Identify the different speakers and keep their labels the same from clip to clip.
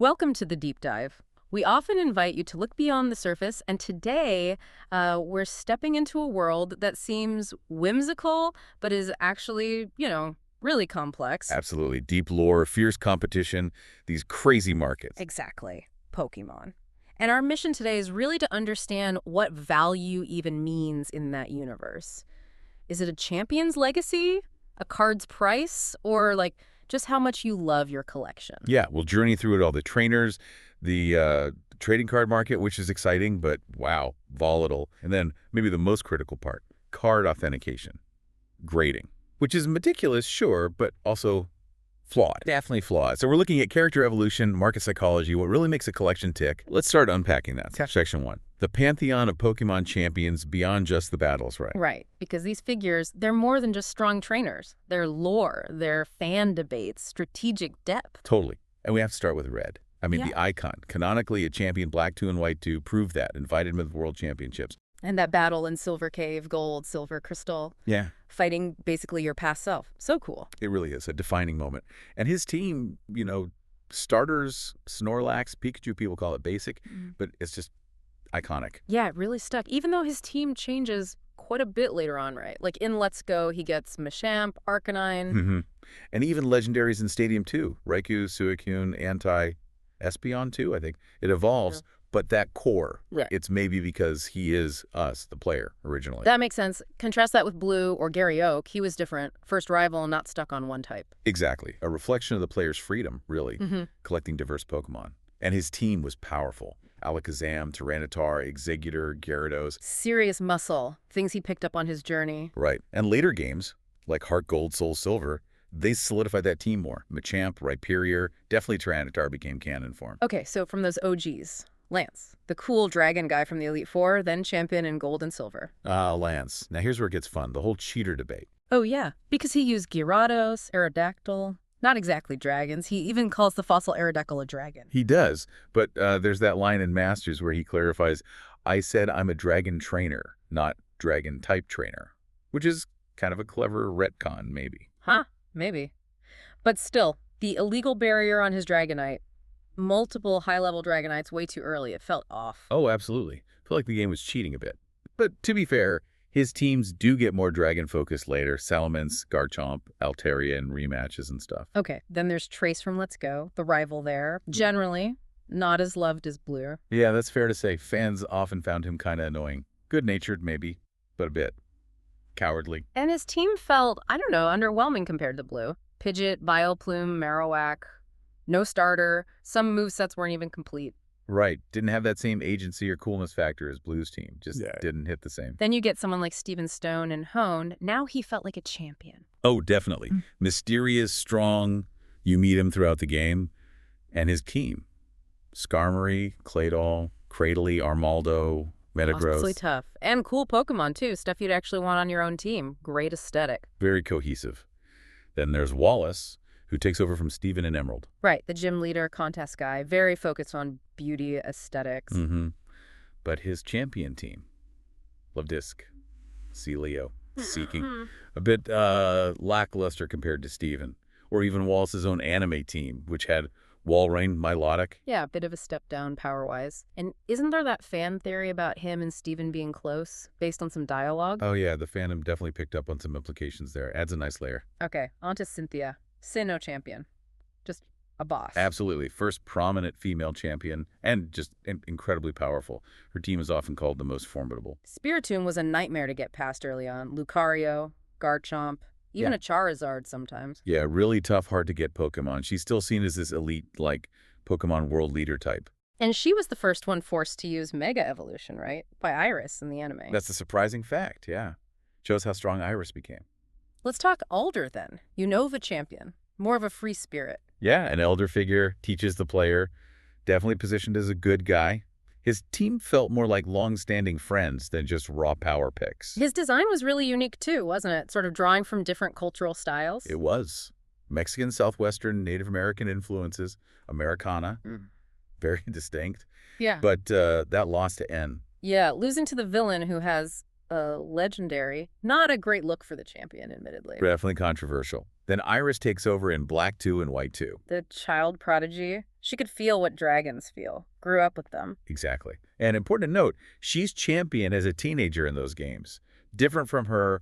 Speaker 1: Welcome to the deep dive. We often invite you to look beyond the surface, and today we're stepping into a world that seems whimsical, but is actually, really complex.
Speaker 2: Absolutely. Deep lore, fierce competition, these crazy markets.
Speaker 1: Exactly. Pokemon. And our mission today is really to understand what value even means in that universe. Is it a champion's legacy, a card's price, or just how much you love your collection?
Speaker 2: Yeah, we'll journey through it all. The trainers, the trading card market, which is exciting, but wow, volatile. And then maybe the most critical part, card authentication, grading, which is meticulous, sure, but also flawed. Definitely flawed. So we're looking at character evolution, market psychology, what really makes a collection tick. Let's start unpacking that. Okay. Section 1. The pantheon of Pokemon champions beyond just the battles, right?
Speaker 1: Right, because these figures, they're more than just strong trainers. They're lore, they're fan debates, strategic depth.
Speaker 2: Totally. And we have to start with red. I mean,
Speaker 1: Yeah.
Speaker 2: the icon. Canonically, a champion black 2 and white 2 proved that, invited him to the World Championships.
Speaker 1: And that battle in Silver Cave, Gold, Silver Crystal,
Speaker 2: Yeah,
Speaker 1: fighting basically your past self. So cool.
Speaker 2: it really is a defining moment. And his team, starters, Snorlax, Pikachu, people call it basic, but it's just iconic.
Speaker 1: Yeah, it really stuck, even though his team changes quite a bit later on, right? Like in Let's Go, he gets Machamp, Arcanine.
Speaker 2: And even legendaries in Stadium 2, Raikou, Suicune, Espeon too, I think. It evolves, but that core,
Speaker 1: Right.
Speaker 2: it's maybe because he is us, the player, originally.
Speaker 1: That makes sense. Contrast that with Blue or Gary Oak. He was different. First rival, not stuck on one type.
Speaker 2: Exactly. A reflection of the player's freedom, really, collecting diverse Pokemon. And his team was powerful. Alakazam, Tyranitar, Exeggutor, Gyarados.
Speaker 1: Serious muscle. Things he picked up on his journey.
Speaker 2: Right. And later games, like Heart Gold, Soul Silver, they solidified that team more. Machamp, Rhyperior, definitely Tyranitar became canon form.
Speaker 1: Okay, so from those OGs, Lance, the cool dragon guy from the Elite Four, then champion in Gold and Silver.
Speaker 2: Lance. Now here's where it gets fun, the whole cheater debate.
Speaker 1: Oh yeah, because he used Gyarados, Aerodactyl. Not exactly dragons. He even calls the fossil Aerodactyl a dragon.
Speaker 2: He does, but there's that line in Masters where he clarifies, I said I'm a dragon trainer, not dragon-type trainer, which is kind of a clever retcon, maybe.
Speaker 1: Huh, maybe. But still, the illegal barrier on his Dragonite, multiple high-level Dragonites way too early. It felt off.
Speaker 2: Oh, absolutely. I feel like the game was cheating a bit. But to be fair, his teams do get more dragon-focused later. Salamence, Garchomp, Altaria, and rematches and stuff.
Speaker 1: Okay, then there's Trace from Let's Go, the rival there. Generally, not as loved as Blue.
Speaker 2: Yeah, that's fair to say. Fans often found him kind of annoying. Good-natured, maybe, but a bit cowardly.
Speaker 1: And his team felt, I don't know, underwhelming compared to Blue. Pidgeot, Vileplume, Marowak, no starter. Some movesets weren't even complete.
Speaker 2: Right. Didn't have that same agency or coolness factor as Blue's team. Just didn't hit the same.
Speaker 1: Then you get someone like Steven Stone and Hone. Now he felt like a champion.
Speaker 2: Oh, definitely. Mysterious, strong. You meet him throughout the game. And his team. Skarmory, Claydol, Cradily, Armaldo, Metagross.
Speaker 1: Honestly tough. And cool Pokemon, too. Stuff you'd actually want on your own team. Great aesthetic.
Speaker 2: Very cohesive. Then there's Wallace, who takes over from Steven and Emerald.
Speaker 1: Right, the gym leader, contest guy, very focused on beauty, aesthetics.
Speaker 2: But his champion team, Levdisk, Celio, Seeking, a bit lackluster compared to Steven. Or even Wallace's own anime team, which had Walrein, Milotic.
Speaker 1: Yeah, a bit of a step down power-wise. And isn't there that fan theory about him and Steven being close, based on some dialogue?
Speaker 2: Oh yeah, the fandom definitely picked up on some implications there. Adds a nice layer.
Speaker 1: Okay, on to Cynthia. Sinnoh champion. Just a boss.
Speaker 2: Absolutely. First prominent female champion, and just incredibly powerful. Her team is often called the most formidable.
Speaker 1: Spiritomb was a nightmare to get past early on. Lucario, Garchomp, even a Charizard sometimes.
Speaker 2: Yeah, really tough, hard to get Pokemon. She's still seen as this elite, Pokemon world leader type.
Speaker 1: And she was the first one forced to use Mega Evolution, right? By Iris in the anime.
Speaker 2: That's a surprising fact, yeah. Shows how strong Iris became.
Speaker 1: Let's talk Alder then. Unova champion. More of a free spirit.
Speaker 2: Yeah, an elder figure, teaches the player. Definitely positioned as a good guy. His team felt more like long-standing friends than just raw power picks.
Speaker 1: His design was really unique too, wasn't it? Sort of drawing from different cultural styles.
Speaker 2: It was. Mexican, Southwestern, Native American influences. Americana. Very distinct.
Speaker 1: Yeah.
Speaker 2: But that lost to N.
Speaker 1: Yeah, losing to the villain who has legendary. Not a great look for the champion, admittedly.
Speaker 2: Definitely controversial. Then Iris takes over in Black 2 and White 2.
Speaker 1: The child prodigy. She could feel what dragons feel. Grew up with them.
Speaker 2: Exactly. And important to note, she's champion as a teenager in those games. Different from her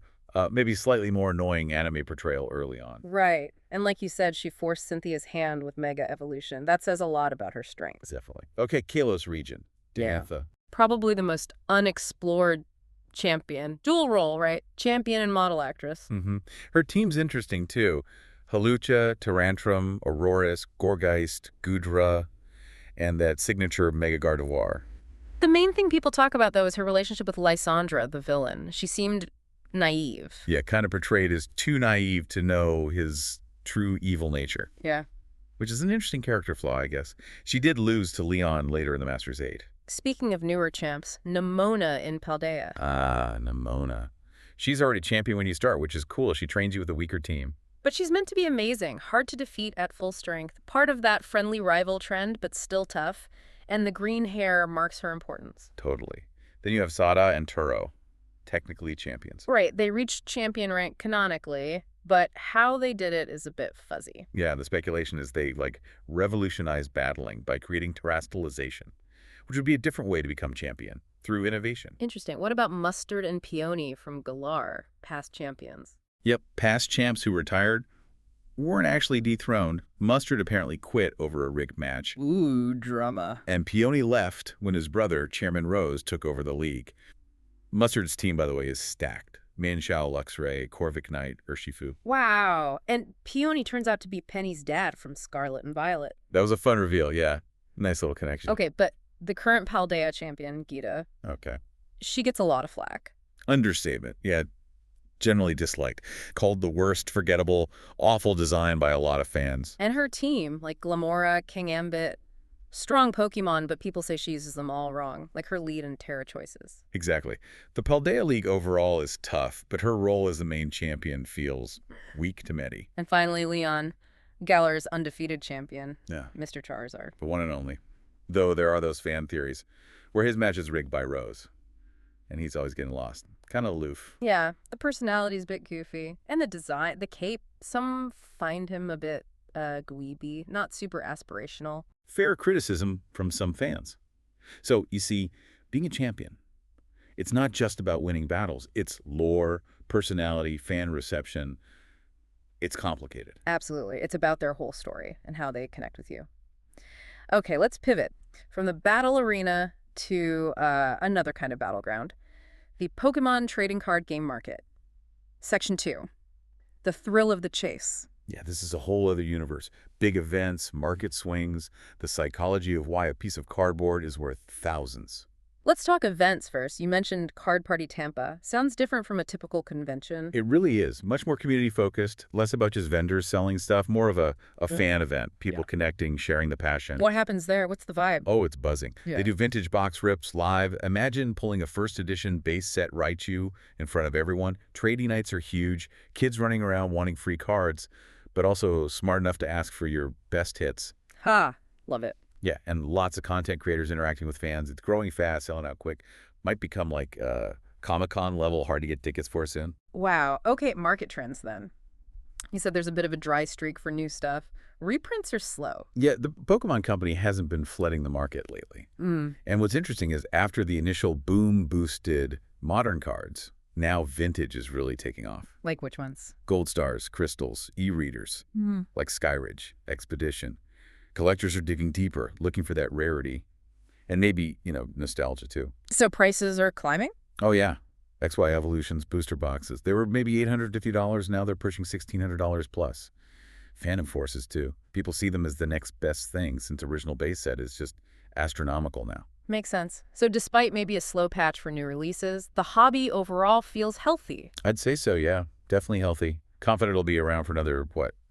Speaker 2: maybe slightly more annoying anime portrayal early on.
Speaker 1: Right. And like you said, she forced Cynthia's hand with Mega Evolution. That says a lot about her strength.
Speaker 2: Definitely. Okay, Kalos region.
Speaker 1: Yeah.
Speaker 2: Diantha.
Speaker 1: Probably the most unexplored champion. Dual role, right? Champion and model actress.
Speaker 2: Her team's interesting, too. Halucha, Tyrantrum, Auroras, Gorgeist, Gudra, and that signature Mega Gardevoir.
Speaker 1: The main thing people talk about, though, is her relationship with Lysandra, the villain. She seemed naive.
Speaker 2: Yeah, kind of portrayed as too naive to know his true evil nature.
Speaker 1: Yeah.
Speaker 2: Which is an interesting character flaw, I guess. She did lose to Leon later in the Masters 8.
Speaker 1: Speaking of newer champs, Nimona in Paldea.
Speaker 2: Ah, Nimona. She's already champion when you start, which is cool. She trains you with a weaker team.
Speaker 1: But she's meant to be amazing, hard to defeat at full strength. Part of that friendly rival trend, but still tough. And the green hair marks her importance.
Speaker 2: Totally. Then you have Sada and Turo, technically champions.
Speaker 1: Right, they reached champion rank canonically, but how they did it is a bit fuzzy.
Speaker 2: Yeah, the speculation is they, revolutionized battling by creating terastallization, which would be a different way to become champion, through innovation.
Speaker 1: Interesting. What about Mustard and Peony from Galar, past champions?
Speaker 2: Yep, past champs who retired weren't actually dethroned. Mustard apparently quit over a rigged match.
Speaker 1: Ooh, drama.
Speaker 2: And Peony left when his brother, Chairman Rose, took over the league. Mustard's team, by the way, is stacked. Manshao, Luxray, Corvic Knight, Urshifu.
Speaker 1: Wow. And Peony turns out to be Penny's dad from Scarlet and Violet.
Speaker 2: That was a fun reveal, yeah. Nice little connection.
Speaker 1: Okay, but the current Paldea champion, Gita,
Speaker 2: Okay.
Speaker 1: she gets a lot of flack.
Speaker 2: Understatement, yeah. Generally disliked. Called the worst, forgettable, awful design by a lot of fans.
Speaker 1: And her team, like Glamora, King Ambit, strong Pokemon, but people say she uses them all wrong, like her lead and Terra choices.
Speaker 2: Exactly. The Paldea League overall is tough, but her role as the main champion feels weak to many.
Speaker 1: And finally, Leon, Galar's undefeated champion,
Speaker 2: Yeah.
Speaker 1: Mr. Charizard.
Speaker 2: The one and only. Though there are those fan theories where his match is rigged by Rose, and he's always getting lost. Kind of aloof.
Speaker 1: Yeah, the personality's a bit goofy. And the design, the cape, some find him a bit dweeby, not super aspirational.
Speaker 2: Fair criticism from some fans. So, you see, being a champion, it's not just about winning battles. It's lore, personality, fan reception. It's complicated.
Speaker 1: Absolutely. It's about their whole story and how they connect with you. Okay, let's pivot from the battle arena to another kind of battleground. The Pokemon trading card game market. Section 2. The thrill of the chase.
Speaker 2: Yeah, this is a whole other universe. Big events, market swings, the psychology of why a piece of cardboard is worth thousands.
Speaker 1: Let's talk events first. You mentioned Card Party Tampa. Sounds different from a typical convention.
Speaker 2: It really is. Much more community-focused, less about just vendors selling stuff, more of a fan event, people connecting, sharing the passion.
Speaker 1: What happens there? What's the vibe?
Speaker 2: Oh, it's buzzing.
Speaker 1: Yeah.
Speaker 2: They do vintage box rips live. Imagine pulling a first edition base set Raichu in front of everyone. Trading nights are huge. Kids running around wanting free cards, but also smart enough to ask for your best hits.
Speaker 1: Ha! Love it.
Speaker 2: Yeah, and lots of content creators interacting with fans. It's growing fast, selling out quick. Might become like Comic-Con level, hard to get tickets for soon.
Speaker 1: Wow. Okay, market trends then. You said there's a bit of a dry streak for new stuff. Reprints are slow.
Speaker 2: Yeah, the Pokemon Company hasn't been flooding the market lately. And what's interesting is after the initial boom-boosted modern cards, now vintage is really taking off.
Speaker 1: Like which ones?
Speaker 2: Gold Stars, Crystals, e-readers, like Skyridge, Expedition. Collectors are digging deeper, looking for that rarity. And maybe, nostalgia too.
Speaker 1: So prices are climbing?
Speaker 2: Oh, yeah. XY Evolutions, booster boxes. They were maybe $850. Now they're pushing $1,600 plus. Phantom Forces, too. People see them as the next best thing since original base set is just astronomical now.
Speaker 1: Makes sense. So despite maybe a slow patch for new releases, the hobby overall feels healthy.
Speaker 2: I'd say so, yeah. Definitely healthy. Confident it'll be around for another,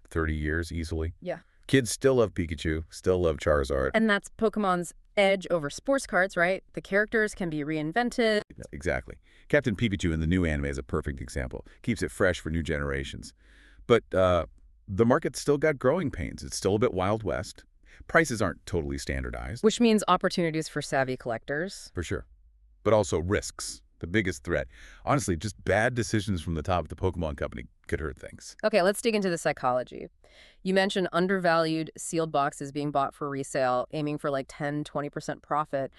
Speaker 2: 30 years easily?
Speaker 1: Yeah.
Speaker 2: Kids still love Pikachu, still love Charizard.
Speaker 1: And that's Pokemon's edge over sports cards, right? The characters can be reinvented.
Speaker 2: Exactly. Captain Pikachu in the new anime is a perfect example. Keeps it fresh for new generations. But the market's still got growing pains. It's still a bit Wild West. Prices aren't totally standardized.
Speaker 1: Which means opportunities for savvy collectors.
Speaker 2: For sure. But also risks. the biggest threat. Honestly, just bad decisions from the top of the Pokemon company could hurt things.
Speaker 1: Okay, let's dig into the psychology. You mentioned undervalued sealed boxes being bought for resale, aiming for like 10–20% profit.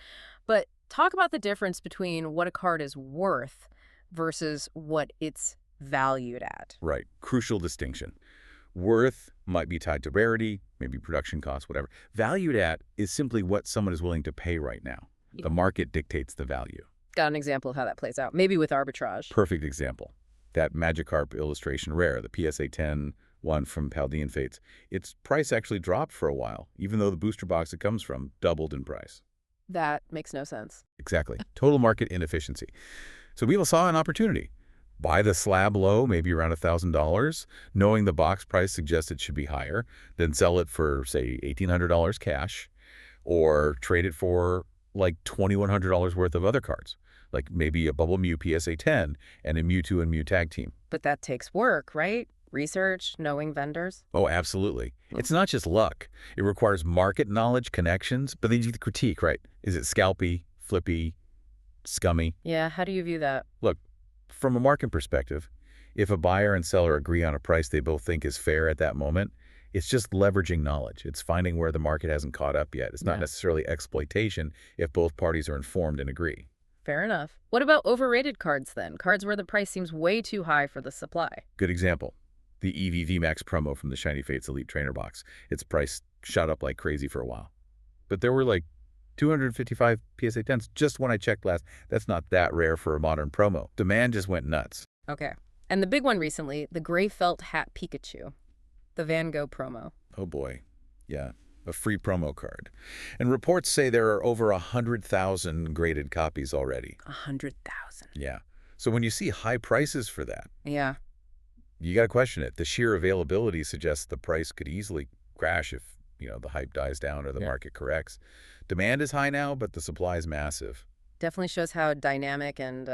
Speaker 1: But talk about the difference between what a card is worth versus what it's valued at.
Speaker 2: Right. Crucial distinction. Worth might be tied to rarity, maybe production costs, whatever. Valued at is simply what someone is willing to pay right now. The market dictates the value.
Speaker 1: Got an example of how that plays out, maybe with arbitrage.
Speaker 2: Perfect example. That Magikarp illustration rare, the PSA 10 one from Paldean Fates. Its price actually dropped for a while, even though the booster box it comes from doubled in price.
Speaker 1: That makes no sense.
Speaker 2: Exactly. Total market inefficiency. So people saw an opportunity. Buy the slab low, maybe around $1,000, knowing the box price suggests it should be higher, then sell it for, say, $1,800 cash, or trade it for like $2,100 worth of other cards, like maybe a Bubble Mew PSA 10 and a Mewtwo and Mew Tag Team.
Speaker 1: But that takes work, right? Research, knowing vendors.
Speaker 2: Oh, absolutely. It's not just luck. It requires market knowledge, connections, but then you get the critique, right? Is it scalpy, flippy, scummy?
Speaker 1: Yeah, how do you view that?
Speaker 2: Look, from a market perspective, if a buyer and seller agree on a price they both think is fair at that moment, it's just leveraging knowledge. It's finding where the market hasn't caught up yet. It's not necessarily exploitation if both parties are informed and agree.
Speaker 1: Fair enough. What about overrated cards then? Cards where the price seems way too high for the supply.
Speaker 2: Good example. The EV VMAX promo from the Shiny Fates Elite Trainer box. Its price shot up like crazy for a while. But there were like 255 PSA 10s just when I checked last. That's not that rare for a modern promo. Demand just went nuts.
Speaker 1: Okay. And the big one recently, the gray felt hat Pikachu. The Van Gogh promo.
Speaker 2: Oh boy. Yeah. A free promo card. And reports say there are over 100,000 graded copies already.
Speaker 1: 100,000.
Speaker 2: Yeah. So when you see high prices for that,
Speaker 1: Yeah.
Speaker 2: you got to question it. The sheer availability suggests the price could easily crash if, the hype dies down or the market corrects. Demand is high now, but the supply is massive.
Speaker 1: Definitely shows how dynamic and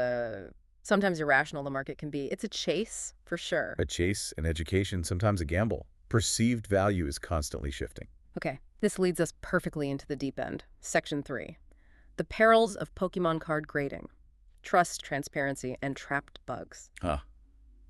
Speaker 1: sometimes irrational the market can be. It's a chase, for sure.
Speaker 2: A chase, an education, sometimes a gamble. Perceived value is constantly shifting.
Speaker 1: Okay, this leads us perfectly into the deep end. Section 3. The perils of Pokemon card grading. Trust, transparency, and trapped bugs.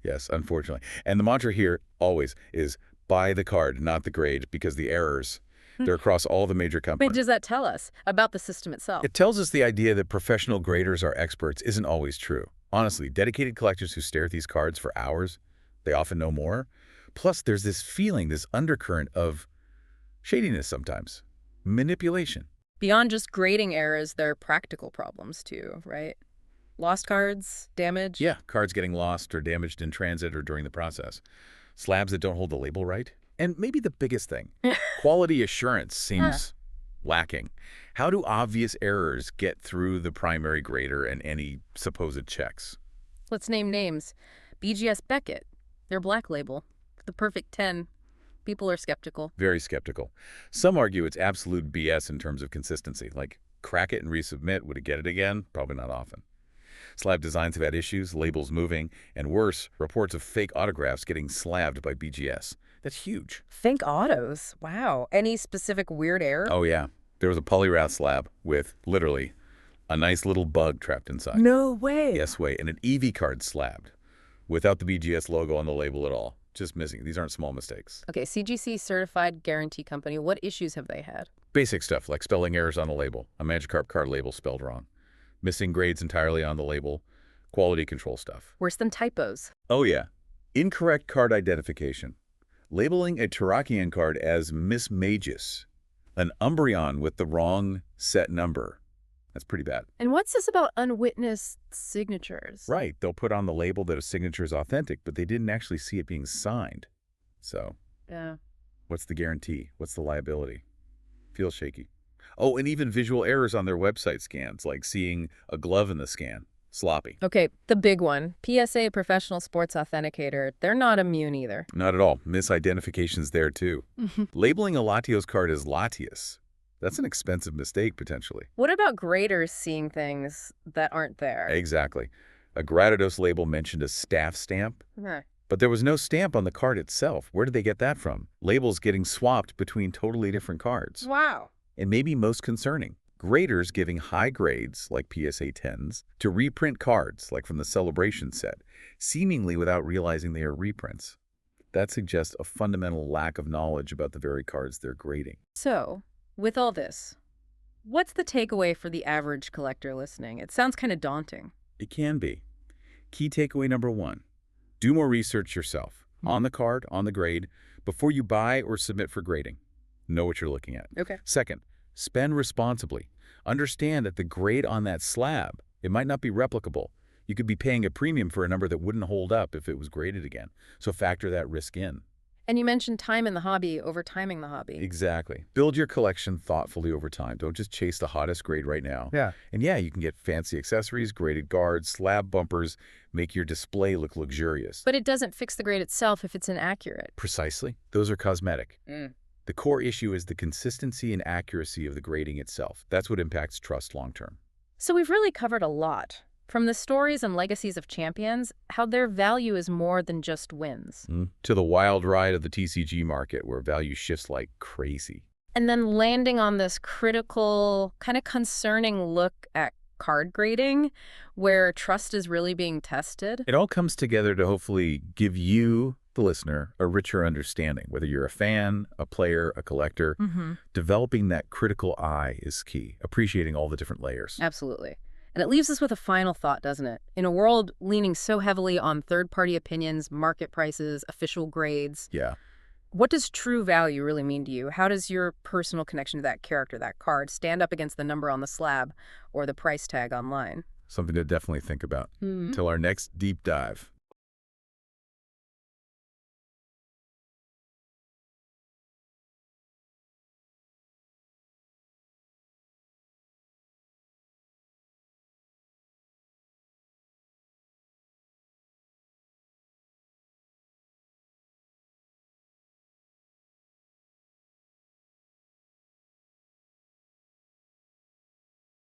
Speaker 2: Yes, unfortunately. And the mantra here always is buy the card, not the grade, because the errors, they're across all the major companies.
Speaker 1: What does that tell us about the system itself?
Speaker 2: It tells us the idea that professional graders are experts isn't always true. Honestly, dedicated collectors who stare at these cards for hours, they often know more. Plus, there's this feeling, this undercurrent of shadiness sometimes. Manipulation.
Speaker 1: Beyond just grading errors, there are practical problems too, right? Lost cards, damage?
Speaker 2: Yeah, cards getting lost or damaged in transit or during the process. Slabs that don't hold the label right. And maybe the biggest thing, quality assurance seems lacking. How do obvious errors get through the primary grader and any supposed checks?
Speaker 1: Let's name names. BGS Beckett, their black label, the perfect 10. People are skeptical.
Speaker 2: Very skeptical. Some argue it's absolute BS in terms of consistency, like crack it and resubmit, would it get it again? Probably not often. Slab designs have had issues, labels moving, and worse, reports of fake autographs getting slabbed by BGS. That's huge.
Speaker 1: Fake autos? Wow. Any specific weird error?
Speaker 2: Oh yeah. There was a Poliwrath slab with, literally, a nice little bug trapped inside.
Speaker 1: No way.
Speaker 2: Yes way. And an EV card slabbed, without the BGS logo on the label at all. Just missing. These aren't small mistakes.
Speaker 1: Okay, CGC certified guarantee company. What issues have they had?
Speaker 2: Basic stuff like spelling errors on a label, a Magikarp card label spelled wrong, missing grades entirely on the label, quality control stuff.
Speaker 1: Worse than typos.
Speaker 2: Oh yeah. Incorrect card identification. Labeling a Terrakion card as Miss Magus, an Umbreon with the wrong set number. That's pretty bad.
Speaker 1: And what's this about unwitnessed signatures?
Speaker 2: Right. They'll put on the label that a signature is authentic, but they didn't actually see it being signed. So,
Speaker 1: Yeah.
Speaker 2: what's the guarantee? What's the liability? Feels shaky. Oh, and even visual errors on their website scans, like seeing a glove in the scan. Sloppy.
Speaker 1: Okay, the big one. PSA Professional Sports Authenticator. They're not immune either.
Speaker 2: Not at all. Misidentifications there, too. Labeling a Latios card as Latias. That's an expensive mistake, potentially.
Speaker 1: What about graders seeing things that aren't there?
Speaker 2: Exactly. A Gyarados label mentioned a staff stamp,
Speaker 1: Huh.
Speaker 2: but there was no stamp on the card itself. Where did they get that from? Labels getting swapped between totally different cards.
Speaker 1: Wow.
Speaker 2: And maybe most concerning, Graders giving high grades, like PSA 10s, to reprint cards, like from the Celebration set, seemingly without realizing they are reprints. That suggests a fundamental lack of knowledge about the very cards they're grading.
Speaker 1: So, with all this, what's the takeaway for the average collector listening? It sounds kind of daunting.
Speaker 2: It can be. Key takeaway number 1. Do more research yourself, on the card, on the grade, before you buy or submit for grading. Know what you're looking at.
Speaker 1: Okay.
Speaker 2: Second, spend responsibly. Understand that the grade on that slab, it might not be replicable. You could be paying a premium for a number that wouldn't hold up if it was graded again. So factor that risk in.
Speaker 1: And you mentioned time in the hobby over timing the hobby.
Speaker 2: Exactly. Build your collection thoughtfully over time. Don't just chase the hottest grade right now.
Speaker 3: Yeah.
Speaker 2: And yeah, you can get fancy accessories, graded guards, slab bumpers, make your display look luxurious.
Speaker 1: But it doesn't fix the grade itself if it's inaccurate.
Speaker 2: Precisely. Those are cosmetic. The core issue is the consistency and accuracy of the grading itself. That's what impacts trust long term.
Speaker 1: So we've really covered a lot. From the stories and legacies of champions, how their value is more than just wins.
Speaker 2: To the wild ride of the TCG market where value shifts like crazy.
Speaker 1: And then landing on this critical, kind of concerning look at card grading, where trust is really being tested.
Speaker 2: It all comes together to hopefully give you, the listener, a richer understanding. Whether you're a fan, a player, a collector, developing that critical eye is key, appreciating all the different layers.
Speaker 1: Absolutely. And it leaves us with a final thought, doesn't it? In a world leaning so heavily on third-party opinions, market prices, official grades,
Speaker 2: Yeah.
Speaker 1: what does true value really mean to you? How does your personal connection to that character, that card, stand up against the number on the slab or the price tag online?
Speaker 2: Something to definitely think about. Till our next deep dive.